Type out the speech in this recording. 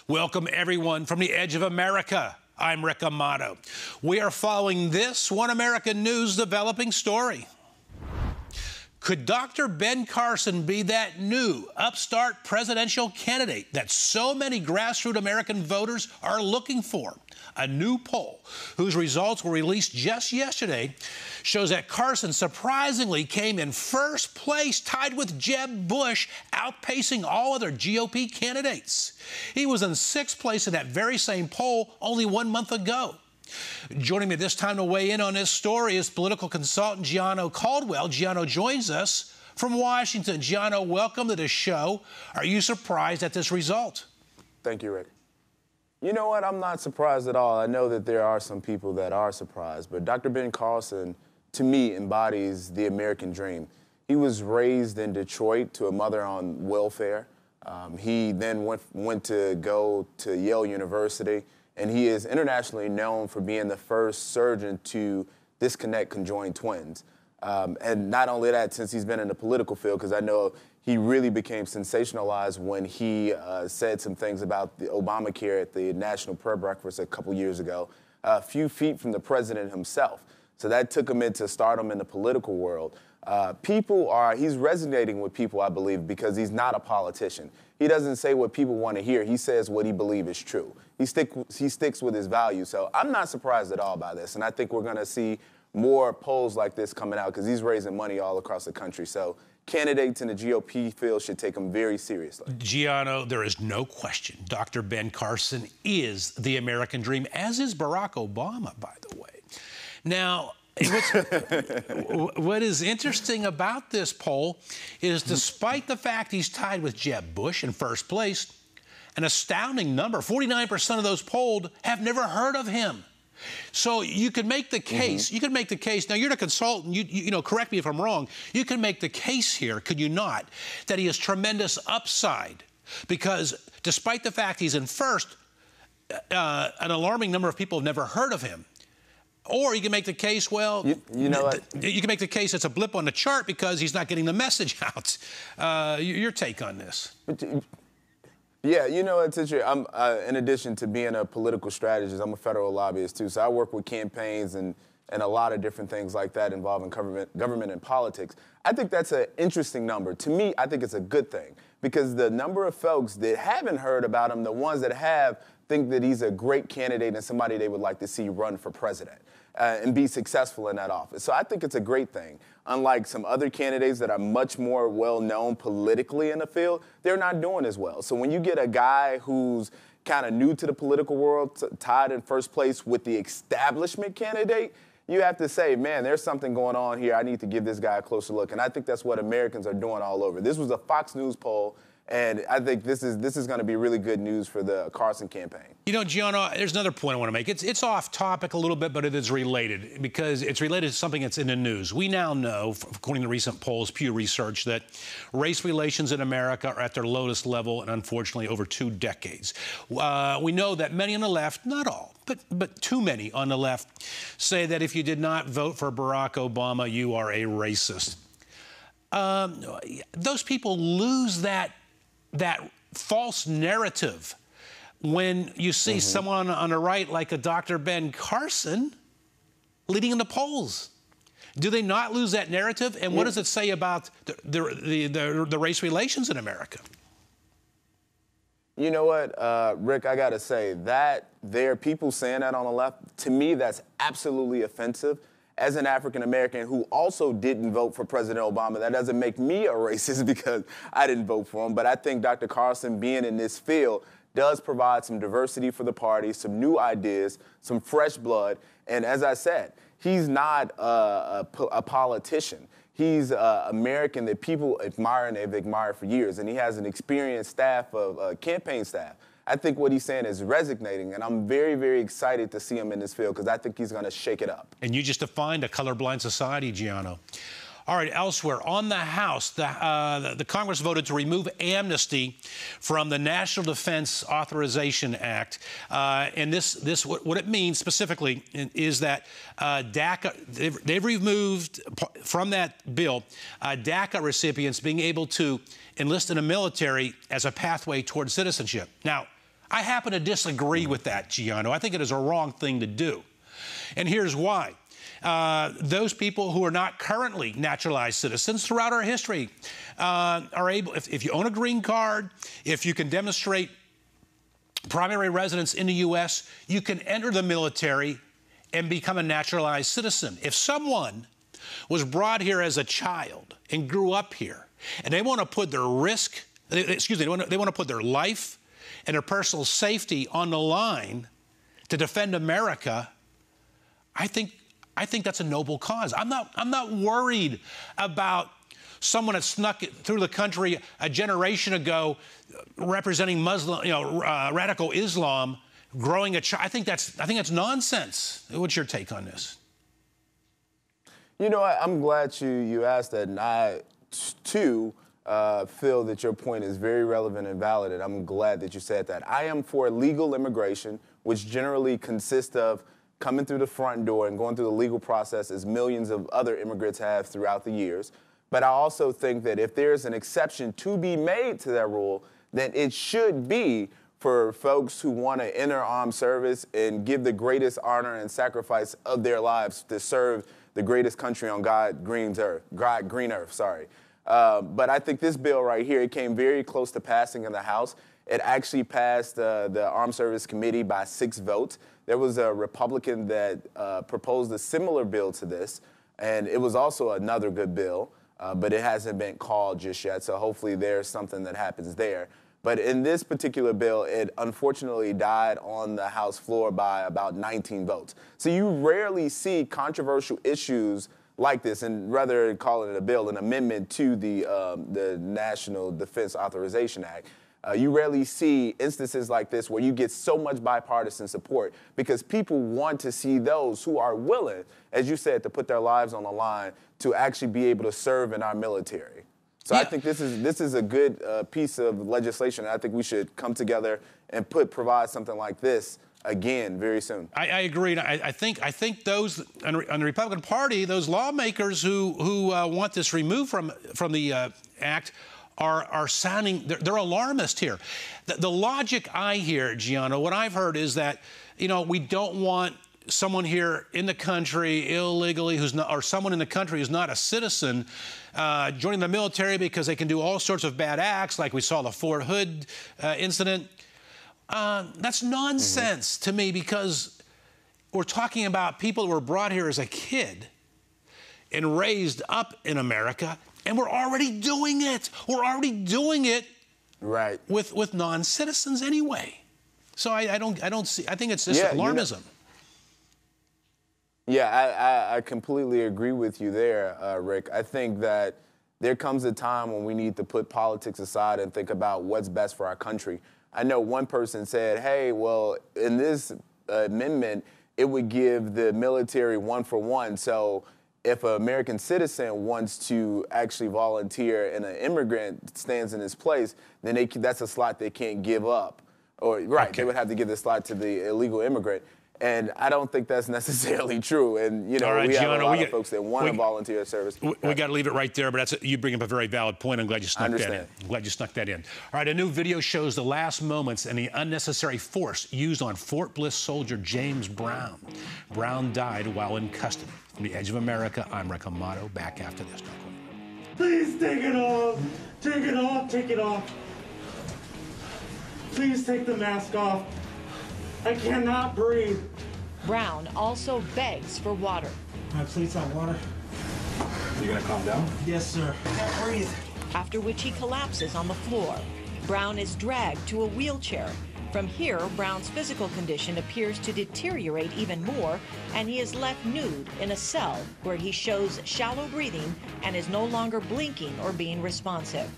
Welcome, everyone, from the edge of America. I'm Rick Amato. We are following this One American News developing story. Could Dr. Ben Carson be that new upstart presidential candidate that so many grassroots American voters are looking for? A new poll, whose results were released just yesterday, shows that Carson surprisingly came in first place, tied with Jeb Bush, outpacing all other GOP candidates. He was in sixth place in that very same poll only 1 month ago. Joining me this time to weigh in on this story is political consultant Gianno Caldwell. Gianno joins us from Washington. Gianno, welcome to the show. Are you surprised at this result? Thank you, Rick. You know what? I'm not surprised at all. I know that there are some people that are surprised, but Dr. Ben Carson, to me, embodies the American dream. He was raised in Detroit to a mother on welfare. He then went to go to Yale University, and he is internationally known for being the first surgeon to disconnect conjoined twins. And not only that, since he's been in the political field, because I know he really became sensationalized when he said some things about the Obamacare at the National Prayer Breakfast a couple years ago, a few feet from the president himself. So that took him into stardom in the political world. He's resonating with people, I believe, because he's not a politician. He doesn't say what people want to hear. He says what he believes is true. He sticks with his values. So I'm not surprised at all by this. And I think we're going to see more polls like this coming out because he's raising money all across the country. So candidates in the GOP field should take him very seriously. Gianno, there is no question Dr. Ben Carson is the American dream, as is Barack Obama, by the way. Now, what is interesting about this poll is despite the fact he's tied with Jeb Bush in first place, an astounding number, 49% of those polled have never heard of him. So you could make the case, now you're a consultant, you know, correct me if I'm wrong, you can make the case here, could you not, that he has tremendous upside because despite the fact he's in first, an alarming number of people have never heard of him. Or you can make the case, well, you can make the case it's a blip on the chart because he's not getting the message out. Your take on this? Yeah, you know, it's interesting. I'm, in addition to being a political strategist, I'm a federal lobbyist too. So I work with campaigns and a lot of different things like that involving government and politics. I think that's an interesting number. To me, I think it's a good thing because the number of folks that haven't heard about him, the ones that have, think that he's a great candidate and somebody they would like to see run for president and be successful in that office. So I think it's a great thing. Unlike some other candidates that are much more well-known politically in the field, they're not doing as well. So when you get a guy who's kind of new to the political world, tied in first place with the establishment candidate, you have to say, man, there's something going on here. I need to give this guy a closer look. And I think that's what Americans are doing all over. This was a Fox News poll. And I think this is going to be really good news for the Carson campaign. You know, Gianno, there's another point I want to make. It's off topic a little bit, but it is related because it's related to something that's in the news. We now know, according to recent polls, Pew Research, that race relations in America are at their lowest level in, unfortunately, over 2 decades. We know that many on the left, not all, but too many on the left, say that if you did not vote for Barack Obama, you are a racist. Those people lose that false narrative when you see someone on the right like a Dr. Ben Carson leading in the polls. Do they not lose that narrative? And what does it say about the race relations in America? You know what, Rick, I got to say that there are people saying that on the left. To me, that's absolutely offensive. As an African-American who also didn't vote for President Obama, that doesn't make me a racist because I didn't vote for him. But I think Dr. Carson being in this field does provide some diversity for the party, some new ideas, some fresh blood. And as I said, he's not a politician. He's an American that people admire and they've admired for years. And he has an experienced staff of campaign staff. I think what he's saying is resonating, and I'm very, very excited to see him in this field because I think he's going to shake it up. And you just defined a colorblind society, Gianno. All right, elsewhere, on the House, the Congress voted to remove amnesty from the National Defense Authorization Act. And what it means specifically is that DACA, they've removed from that bill DACA recipients being able to enlist in the military as a pathway towards citizenship. Now, I happen to disagree with that, Giano. I think it is a wrong thing to do. And here's why. Those people who are not currently naturalized citizens throughout our history are able, if you own a green card, if you can demonstrate primary residence in the U.S., you can enter the military and become a naturalized citizen. If someone was brought here as a child and grew up here, and they want to put their they want to put their life and their personal safety on the line to defend America, I think that's a noble cause. I'm not worried about someone that snuck through the country a generation ago, representing Muslim, radical Islam, growing a child. I think that's nonsense. What's your take on this? You know, I'm glad you asked that, and I too feel that your point is very relevant and valid, and I'm glad that you said that. I am for legal immigration, which generally consists of coming through the front door and going through the legal process as millions of other immigrants have throughout the years. But I also think that if there's an exception to be made to that rule, then it should be for folks who want to enter armed service and give the greatest honor and sacrifice of their lives to serve the greatest country on God green earth. But I think this bill right here, it came very close to passing in the House. It actually passed the Armed Service Committee by 6 votes. There was a Republican that proposed a similar bill to this, and it was also another good bill, but it hasn't been called just yet, so hopefully there's something that happens there. But in this particular bill, it unfortunately died on the House floor by about 19 votes. So you rarely see controversial issues like this, and rather call it a bill, an amendment to the National Defense Authorization Act. You rarely see instances like this where you get so much bipartisan support because people want to see those who are willing, as you said, to put their lives on the line to actually be able to serve in our military. So I think this is a good piece of legislation. I think we should come together and provide something like this again very soon. I agree. I think those on the Republican Party, those lawmakers who want this removed from the act are sounding, they're alarmist here. The logic I hear, Giano, what I've heard is that, we don't want someone here in the country illegally or someone in the country who's not a citizen joining the military because they can do all sorts of bad acts, like we saw the Fort Hood incident. That's nonsense to me, because we're talking about people who were brought here as a kid and raised up in America, and we're already doing it. We're already doing it right with non-citizens anyway. So I don't see. I think it's just alarmism. I completely agree with you there, Rick. I think that there comes a time when we need to put politics aside and think about what's best for our country. I know one person said, hey, well, in this amendment, it would give the military 1-for-1. So if an American citizen wants to actually volunteer and an immigrant stands in his place, then that's a slot they can't give up. They would have to give the slot to the illegal immigrant. And I don't think that's necessarily true. And, we have a lot of folks that want to volunteer service. We got to leave it right there, but you bring up a very valid point. I'm glad you snuck that in. I'm glad you snuck that in. All right, a new video shows the last moments and the unnecessary force used on Fort Bliss soldier James Brown. Brown died while in custody. From the Edge of America, I'm Rick Amato. Back after this. Please take it off. Take it off. Take it off. Please take the mask off. I cannot breathe. Brown also begs for water. Can I please have water? You gonna calm down? Yes, sir. I can't breathe. After which he collapses on the floor. Brown is dragged to a wheelchair. From here, Brown's physical condition appears to deteriorate even more, and he is left nude in a cell where he shows shallow breathing and is no longer blinking or being responsive.